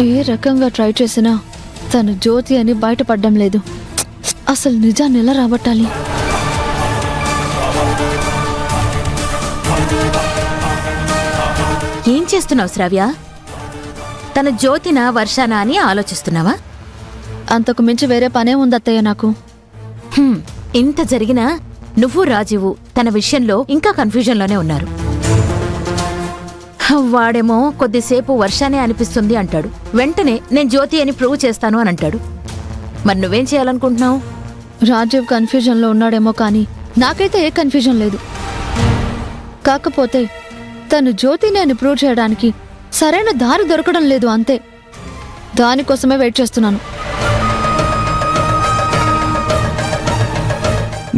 ఏ రకంగా ట్రై చేసినా తను జ్యోతి అని బయటపడడం లేదు. అసలు నిజాన్ని ఎలా రాబట్టాలి? ఏం చేస్తున్నావు శ్రావ్య? తన జ్యోతినా వర్షానా అని ఆలోచిస్తున్నావా? అంతకు మించి వేరే పనే ఉందత్తయ్య నాకు. ఇంత జరిగినా నువ్వు రాజీవు తన విషయంలో ఇంకా కన్ఫ్యూజన్లోనే ఉన్నారు. వాడేమో కొద్దిసేపు వర్షానే అనిపిస్తుంది అంటాడు, వెంటనే నేను జ్యోతి అని ప్రూవ్ చేస్తాను అని అంటాడు. మరి నువ్వేం చేయాలనుకుంటున్నావు? రాజీవ్ కన్ఫ్యూజన్లో ఉన్నాడేమో కానీ నాకైతే ఏ కన్ఫ్యూజన్ లేదు. కాకపోతే తను జ్యోతిని అని ప్రూవ్ చేయడానికి సరైన దారి దొరకడం లేదు, అంతే. దానికోసమే వెయిట్ చేస్తున్నాను.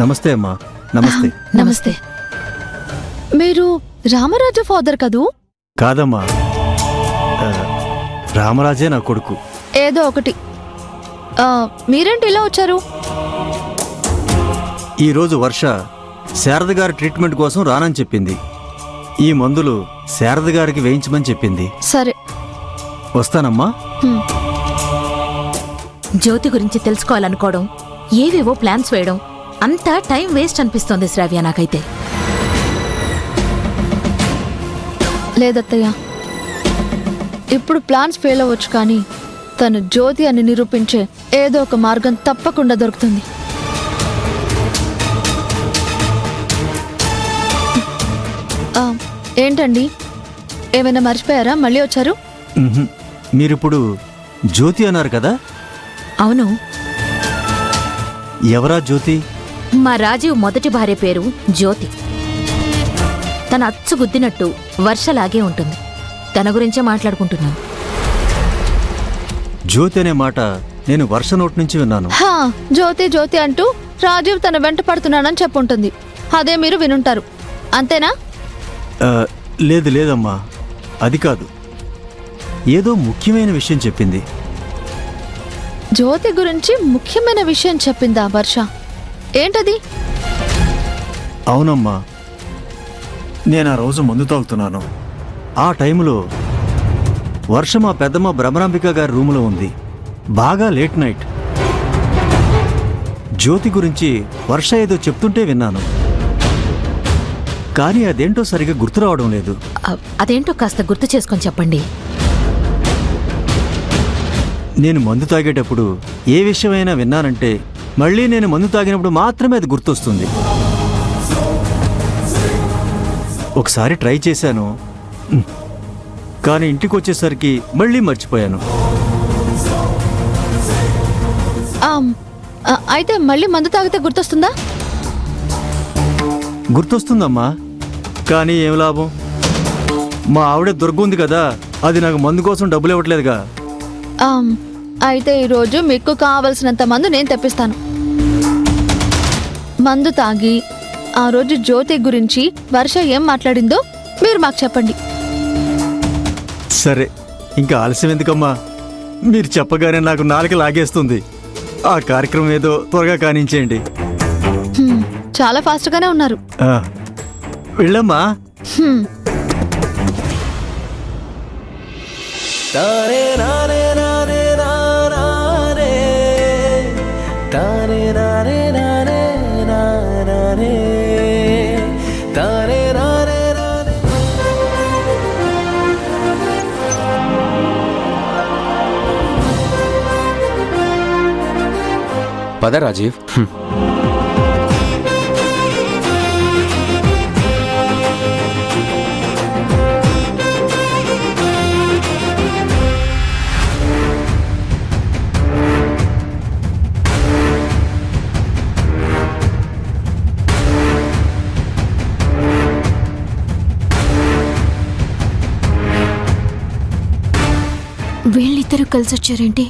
నమస్తే అమ్మా. నమస్తే. నమస్తే. మీరు రామరాజు ఫాదర్ కదూ? కాదమ్మా, రామరాజే నా కొడుకు. ఏదో ఒకటి. మీరేంటి ఇలా వచ్చారు? ఈరోజు వర్ష శారద గారి ట్రీట్మెంట్ కోసం రానని చెప్పింది. ఈ మందులు శారద గారికి వేయించమని చెప్పింది. సరే, వస్తానమ్మా. జ్యోతి గురించి తెలుసుకోవాలనుకోవడం, ఏవేవో ప్లాన్స్ వేయడం అంతా టైం వేస్ట్ అనిపిస్తోంది శ్రావ్య నాకైతే. లేదత్తయ్య, ఇప్పుడు ప్లాన్స్ ఫెయిల్ అవ్వచ్చు కానీ తను జ్యోతి అని నిరూపించే ఏదో ఒక మార్గం తప్పకుండా దొరుకుతుంది. ఏంటండి, ఏమైనా మర్చిపోయారా? మళ్ళీ వచ్చారు? మీరిప్పుడు జ్యోతి అన్నారు కదా? అవును. ఎవరా జ్యోతి? మా రాజీవ్ మొదటి భార్య పేరు జ్యోతి. తన అచ్చు గుద్దినట్టు వర్షలాగే ఉంటుంది. తన గురించే మాట్లాడుకుంటున్నాను. జ్యోతి అనే మాట నేను వర్ష నోటి నుంచి విన్నాను. జ్యోతి జ్యోతి అంటూ రాజీవ్ తన వెంట పడుతున్నానని చెప్పుంటుంది. అదే మీరు వినుంటారు, అంతేనా? లేదు లేదమ్మా, అది కాదు. ఏదో ముఖ్యమైన విషయం చెప్పింది. జ్యోతి గురించి ముఖ్యమైన విషయం చెప్పిందా వర్ష? ఏంటది? అవునమ్మా, నేను ఆ రోజు మందు తాగుతున్నాను. ఆ టైంలో వర్ష మా పెద్దమ్మ భ్రమరాంబిక గారి రూములో ఉంది. బాగా లేట్ నైట్. జ్యోతి గురించి వర్ష ఏదో చెప్తుంటే విన్నాను, కానీ అదేంటో సరిగా గుర్తు రావడం లేదు. అదేంటో కాస్త గుర్తు చేసుకొని చెప్పండి. నేను మందు తాగేటప్పుడు ఏ విషయమైనా విన్నానంటే మళ్ళీ నేను మందు తాగినప్పుడు మాత్రమే అది గుర్తొస్తుంది. ఒకసారి ట్రై చేశాను, కానీ ఇంటికి వచ్చేసరికి మళ్ళీ మర్చిపోయాను. అయితే మళ్ళీ మందు తాగితే గుర్తొస్తుందా? గుర్తొస్తుందమ్మా, కానీ ఏం లాభం? మా ఆవిడ దుర్గుంది కదా, అది నాకు మందు కోసం డబ్బులు ఇవ్వట్లేదుగా. అయితే ఈరోజు మీకు కావలసినంత మందు నేను తెప్పిస్తాను. మందు తాగి ఆ రోజు జ్యోతి గురించి వర్ష ఏం మాట్లాడిందో మీరు మాకు చెప్పండి. సరే, ఇంకా ఆలస్యం ఎందుకమ్మా? మీరు చెప్పగానే నాకు నాలుక లాగేస్తుంది. ఆ కార్యక్రమం ఏదో త్వరగా కానించేయండి. చాలా ఫాస్ట్గానే ఉన్నారు. వెళ్ళమ్మా. పద రాజీవ్. వీళ్ళిద్దరూ కలిసొచ్చారేంటి?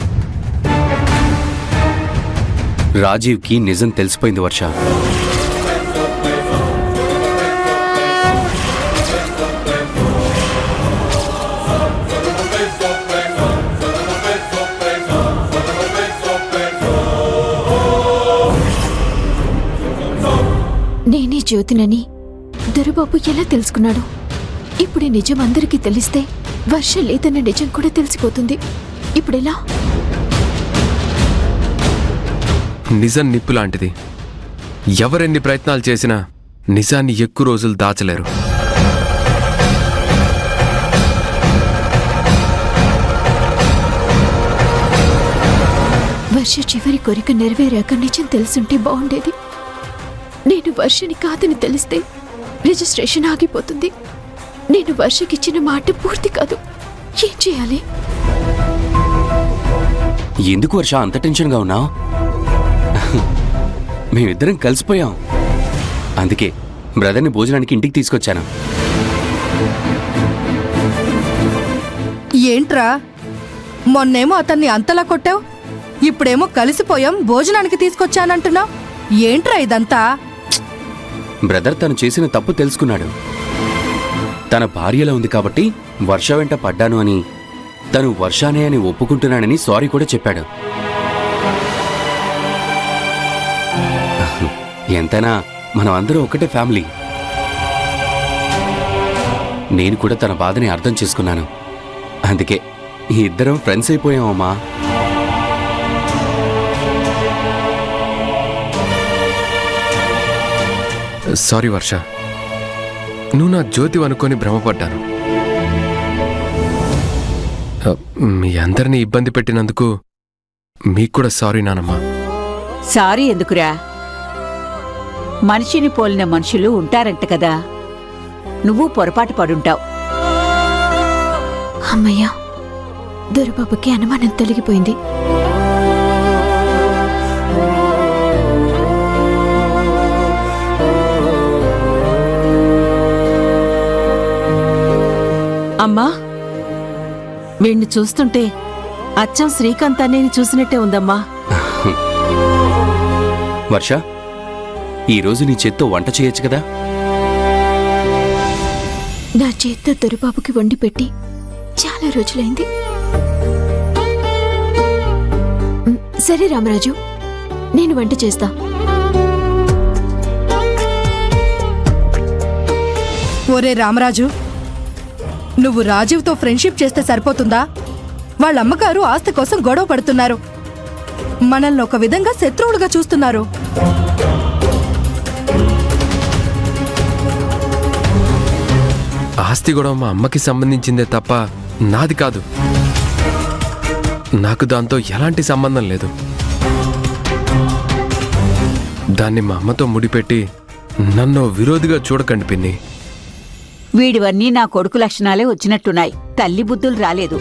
రాజీవ్కి నిజం తెలిసిపోయింది వర్ష. నేనే జ్యోతినని దొరబాబు ఎలా తెలుసుకున్నాడు? ఇప్పుడు నిజం అందరికీ తెలిస్తే వర్ష లేదన్న నిజం కూడా తెలిసిపోతుంది. ఇప్పుడెలా? నిజం నిప్పు లాంటిది. ఎవరెన్ని ప్రయత్నాలు చేసినా నిజాన్ని ఎక్కువ రోజులు దాచలేరు. వర్ష చివరి కోరిక నెరవేరాక నిజం తెలుసుంటే బాగుండేది. నేను వర్షని కాదని తెలిస్తే రిజిస్ట్రేషన్ ఆగిపోతుంది. నేను వర్షకిచ్చిన మాట పూర్తి కాదు. ఏం చేయాలి? ఎందుకు వర్ష అంత టెన్షన్గా ఉన్నావు? మేమిద్దరం కలిసిపోయాం. అందుకే బ్రదర్ని భోజనానికి ఇంటికి తీసుకొచ్చాను. ఏంట్రా, మొన్నేమో అతన్ని అంతలా కొట్టావు, ఇప్పుడేమో కలిసిపోయాం భోజనానికి తీసుకొచ్చానంటున్నావు. ఏంట్రా ఇదంతా? బ్రదర్ తను చేసిన తప్పు తెలుసుకున్నాడు. తన భార్యలో ఉంది కాబట్టి వర్ష వెంట పడ్డాను అని, తను వర్షానే అని ఒప్పుకుంటున్నానని సారీ కూడా చెప్పాడు. ఎంతైనా మనం అందరూ ఒకటే ఫ్యామిలీ. నేను కూడా తన బాధని అర్థం చేసుకున్నాను. అందుకే ఈ ఇద్దరం ఫ్రెండ్స్ అయిపోయామమ్మా. సారీ వర్ష, నువ్వు నా జ్యోతి అనుకొని భ్రమపడ్డాను. మీ అందరినీ ఇబ్బంది పెట్టినందుకు మీకు కూడా సారీ నానమ్మా. సారీ ఎందుకురా? మనిషిని పోలిన మనుషులు ఉంటారంట కదా, నువ్వు పొరపాటు పడుంటావు. అమ్మయ్యా, దొరబాబుకి అనుమానం తొలగిపోయింది. అమ్మా, వీణ్ణి చూస్తుంటే అచ్చం శ్రీకాంత్ అన్నయ్యని చూసినట్టే ఉందమ్మా. వర్ష, ఈరోజు నీ చేత్తో వంట చేయొచ్చు కదా? నా చేత్తో దొరబాబుకి వండి పెట్టి చాలా రోజులైంది. సరే రామరాజు, నేను వంట చేస్తా. ఒరే రామరాజు, నువ్వు రాజీవ్తో ఫ్రెండ్షిప్ చేస్తే సరిపోతుందా? వాళ్ళ అమ్మగారు ఆస్తి కోసం గొడవ పడుతున్నారు. మనల్ని ఒక విధంగా శత్రువులుగా చూస్తున్నారు. ఆస్తి గొడవ మా అమ్మకి సంబంధించిందే తప్ప నాది కాదు. నాకు దాంతో ఎలాంటి సంబంధం లేదు. దాన్ని మా అమ్మతో ముడిపెట్టి నన్ను విరోధిగా చూడకండి పిన్ని. వీడివన్నీ నా కొడుకు లక్షణాలే వచ్చినట్టున్నాయి, తల్లి బుద్ధులు రాలేదు.